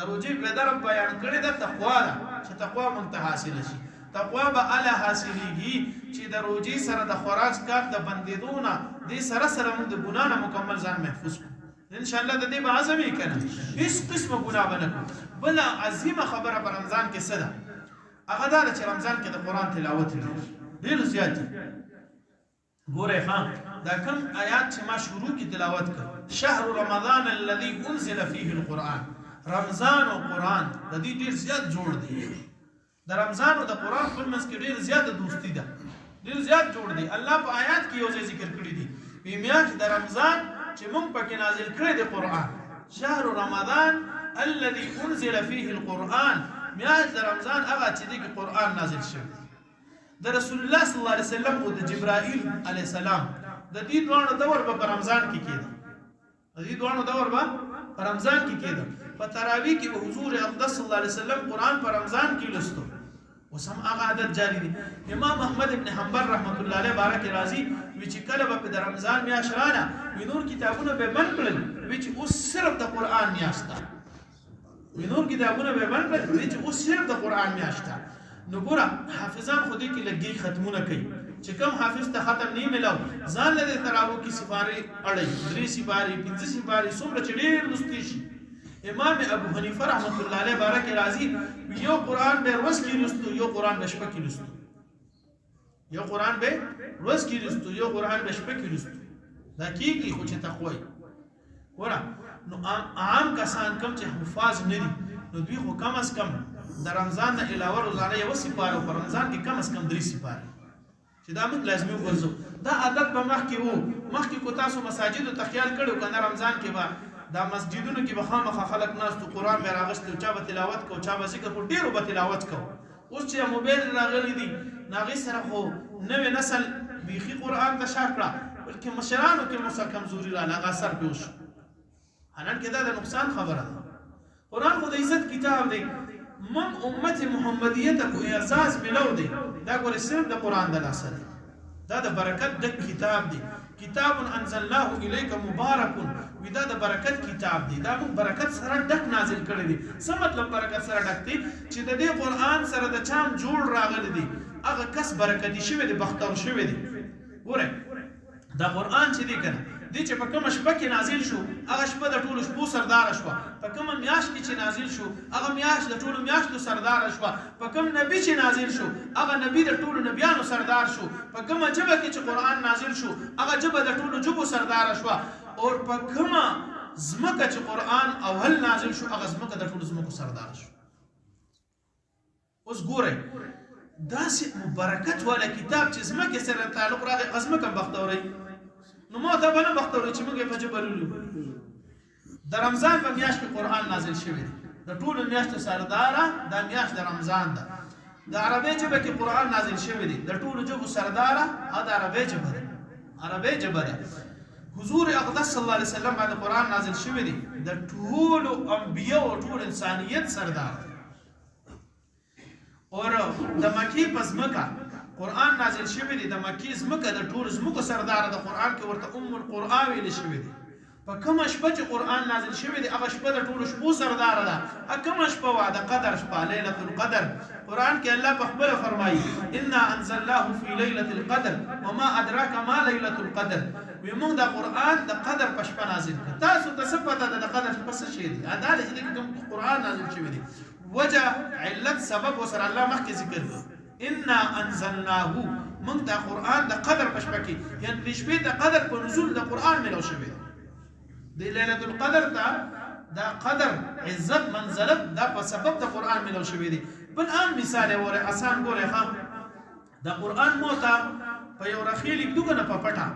روجي په در بیان کړی د تقوا ده چې تقوا مونږ ته حاصل شي تقوا به اله حاصلېږي چې د روجي سره د خوراک کار د بندیدونه دې سره سره موږ د ګناه نه مکمل ځان محفوظ کړو ان شاء الله د دې به عزم یې کنه هیڅ قسمه ګناه به نه کوو بل عظیمه خبره په رمضان کې څه ده هغه دا چې رمضان کې د قرآن تلاوت ډېر زیات ګورئ خان دا کوم آیات چې ما شروع کې تلاوت کړ شهر رمضان الذي انزل فيه القرآن رمضان او قرآن د دې ډېر زیات جوړ دی د رمضان او د قرآن په منځ کې ډېر زیات دوستي ده ډېر زیات جوړ دی الله په آیات کې یو ځای ذکر کړی دی په میاشت د رمضان چې موږ پکې نازل کړی دی قرآن شهر رمضان الذي انزل فيه القرآن میاشت د رمضان هغه چې دی قرآن نازل شوی د رسول الله صلی الله علیه وسلم او د جبرائیل علیه السلام د دې دوه دور په رمضان کې کېده د دې دوه دور په رمضان کې کېده په تراویح کې حضور اقدس صلی الله علیه وسلم قرآن په رمضان کې لستو اوس هم هغه عادت جاری دی امام احمد ابن حنبل رحمت الله علیه بارک راضی چې کله به د رمضان میاشت رانه نور کتابونه به بند کړل چې اوس صرف د قرآن میاشت ده نور کتابونه به بند کړل چې اوس صرف د قرآن میاشت ده نو ګوره حافظان خو دې کې لګي ختمونه کوي چې کوم حافظ ته ختم نه ملاو ځان له تراوو کې سپاره اړي 3 سپاره 5 سپاره څومره چې ډېر لوستي شي امام ابو حنیفه رحمت الله علیه بارک راضی یو قرآن به روز کې لوستو یو قرآن به شپه کې لوستو یو قرآن به روز کې لوستو یو قرآن به شپه کې لوستو دا کیږي خو چې تقوی ګوره نو عام کسان کوم چې حفاظ نه دي نو دوی خو کم از کم د رمضان نه علاوه روزانه یو سپاره په رمضان کې کم از کم 3 سپاره چې دا موږ لازمي وګرځو دا عادت به مخکې وو مخکې کو تاسو مساجدو ته خیال کړو کنه رمضان کې به دا مسجدونو کې به خامخا خلک ناستو قرآن به راغستو چا به تلاوت کو چا به ذکر کو ډیرو به تلاوت کو اوس چې موبایل راغلی دي ناغي سره خو نوې نسل بیخي قرآن ته شا کړه بلکې مشرانو کې مسا کمزوري را لغه اثر پیوش حنان کې دا د نقصان خبره ده قرآن خو د عزت کتاب دی من امت محمدیت کو اعزاز ملو دی دا ګور صرف د قرآن د لاسه دا د برکت د کتاب دی کتاب انزلناه الیک مبارک ودا د برکت کتاب دی دا موږ برکت سره ډک نازل کړی دی څه مطلب برکت سره ډک دی چې د دې قرآن سره د چان جوړ راغلی دی هغه کس برکتی شوی دی بختور شوی دی ګوره دا قرآن چې دی کنه دې چې په کوم شپه کې نازل شو هغه شپه د ټولو شپو سردار شو په کوم میاشت کې چې نازل شو هغه میاشت د ټولو میاشتو سردار شو په کوم نبی چې نازل شو هغه نبی د ټولو نبیانو سردار شو په کوم جبه کې چې قرآن نازل شو هغه جبه د ټولو جبو سردار شو او په کوم زمکه چې قرآن اول نازل شو هغه زمکه د ټولو زمکو سردار شو اوس ګوره داسې مبارکت والا کتاب چې زمکه سره تعلق راغی غزمکه بختوري نو ما ته باندې بختوري چې موږ په جبلولو د رمضان په میاشت کې قرآن نازل شوی دی د ټولو میاشتو سرداره د میاشت د رمضان ده د عربی ژبه کې قرآن نازل شوی دی د ټولو ژبو سرداره د عربی ژبه ده عربی ژبه ده حضور اقدس صلی الله علیه وسلم باندې قرآن نازل شوی دی د ټولو انبیاء او ټول انسانیت سردار اور د مکی پزمکه قرآن نازل شوی دی د مکی زمکه د ټول زمکو سردار د قرآن کې ورته ام القرآن ویل شوی دی په کومه شپه چې قرآن نازل شوی دی هغه شپه د ټولو شپو سردار ده کومه شپه وا د قدر شپه ليله القدر قرآن کې الله په خپل فرمایي انا انزلناه فی لیلة القدر وما ادراک ما لیلة القدر ومن دا قرآن د قدر په شپه نازل کړ تاسو ته څه پته ده د قدر په څه شی دی دا چې کوم قرآن نازل شوی دی وجه علت سبب وسره الله مخکې ذکر کړ انا انزلناه من دا قرآن د قدر په شپه کې یعنی د شپې د قدر په نزول د قرآن ملو شوی دی د ليله القدر ته دا قدر عزت منزلت دا په سبب د قرآن ملو شوی دی بل عام مثال وره آسان ګوره ها د قرآن موته په یو رخیل دغه نه په پټه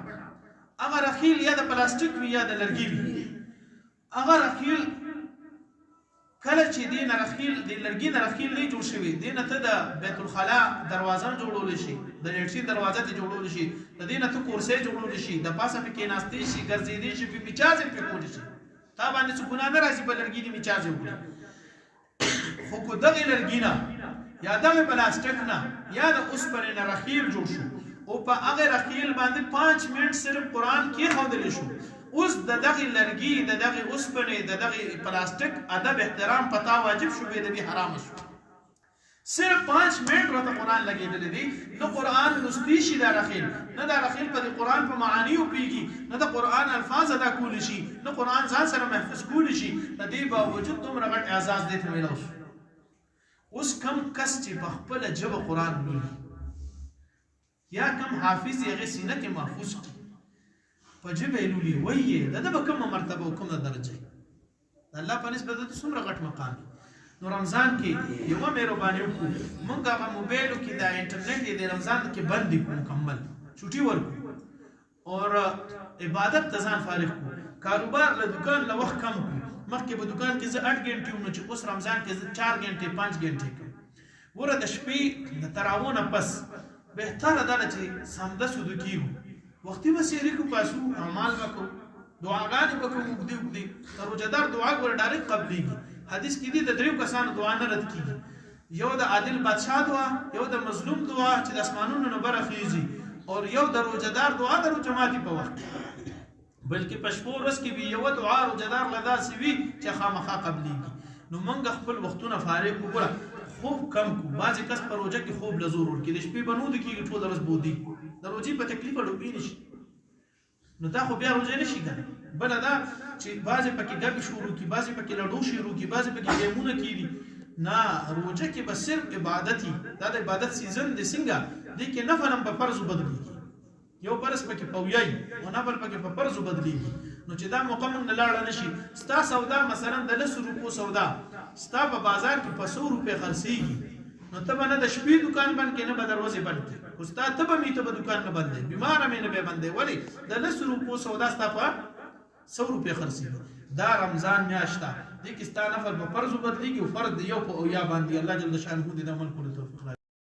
هغه رخیل یا د پلاستیک وی یا د لرګي وی هغه رخیل کله چې دین رخیل د لرګي نه رخیل نه جوړ شوی دینه ته د بیت الخلا دروازه جوړول شي د لټشي دروازه ته جوړول شي د دینه ته کورسې جوړول شي د پاسه په کې ناستې شي ګرځېدې شي په میچازې په کول شي تا باندې څه ګناه نه راځي په لرګي دی میچازې وکړي خو کو دغه لرګي نه یا دغه پلاستیک نه یا د اوسپنې نه رخیل جوړ شو او په هغه رخیل باندې 5 منټ صرف قرآن کې خوندل شو اوس د دغه لرګي د دغه اوسپنې د دغه پلاستیک ادب احترام پتا واجب شو به د حرام شو صرف 5 منټ ورته قرآن لګېدلی دی نه قرآن لوستی شي دا رخیل نه دا رخیل په قرآن په معانیو پیږي نه د قرآن الفاظ ادا کولی شي نه قرآن ځان سره محفوظ کولی شي د دې باوجود دومره غټ اعزاز دی ته میلاو شو اوس کم کس چې په خپله ژبه قرآن لولي یا کم حافظ یې هغې سینه کې محفوظ کړي په ژبه یې لولي ویې د ده به کومه مرتبه او کومه درجه د الله په نسبت د څومره غټ مقام نو رمضان کې یو مهرباني وکړو موږ هغه موبایلو کې د انټرنیټ د رمضان کې بند کړو مکمل چھٹی ورکړو اور عبادت ته ځان فارغ کړو کاروبار له دکان له وخت کم کړو مخکې په دکان کې زه 8 غنټې وم چې اوس رمضان کې زه 4 غنټې 5 غنټې کوم وره د شپې د تراویح نه پس بهتره ده چې سمده سودو کیږو وختي مسیرې کو پاسو اعمال وکړو دعاګانې وکړو اوږدې د روژهدار دعا ګوره ډایرکټ قبلېږي حدیث کې دي د دریو کسانو دعا نه رد کیږي یو د عادل بادشاہ دعا یو د مظلوم دعا چې د اسمانونو نه برخیږي او یو د روژهدار دعا د جماعتي په وخت بلکې په شپو ورځ کې به یو دعا روژهدار له داسې وي چې خامخا قبلېږي نو موږ خپل وختونه فارغ وګوره خوب کم کو بعضې کس په روژه کې خوب له زور ورکړي د شپې به نو د کېږي ټوله ورځ بودي د روژې په تکلیف ډوبې نه شي نو دا خو بیا روژه نه شي کنه بله دا چې بعضې پکې ګپې شروع کړي بعضې پکې لډو شروع کړي بعضې پکې ګیمونه کېږي نه روژه کې به صرف عبادت وي دا د عبادت سیزن دی څنګه دې کې نفل هم په فرضو بدلېږي یو فرض پکې په ویایي او نفل پکې په فرضو بدلېږي نو چې دا موقع موږ نه لاړه نه شي ستا سودا مثلا د 10 روپو سودا ستا په بازار کې په 100 روپۍ خرڅېږي نو ته به نه د شپې دکان بند کې نه به دروازې بند کړي خو ستا ته به مې ته به دکان نه بندوي بیماره مې نه به بندوي ولې د 10 روپو سودا ستا په 100 روپۍ خرڅېږي دا رمضان میاشت ده دې کې ستا نفل په فرضو بدلېږي او فرض د یو په اویا باندې الله جل شانه دې د عمل کولو توفیق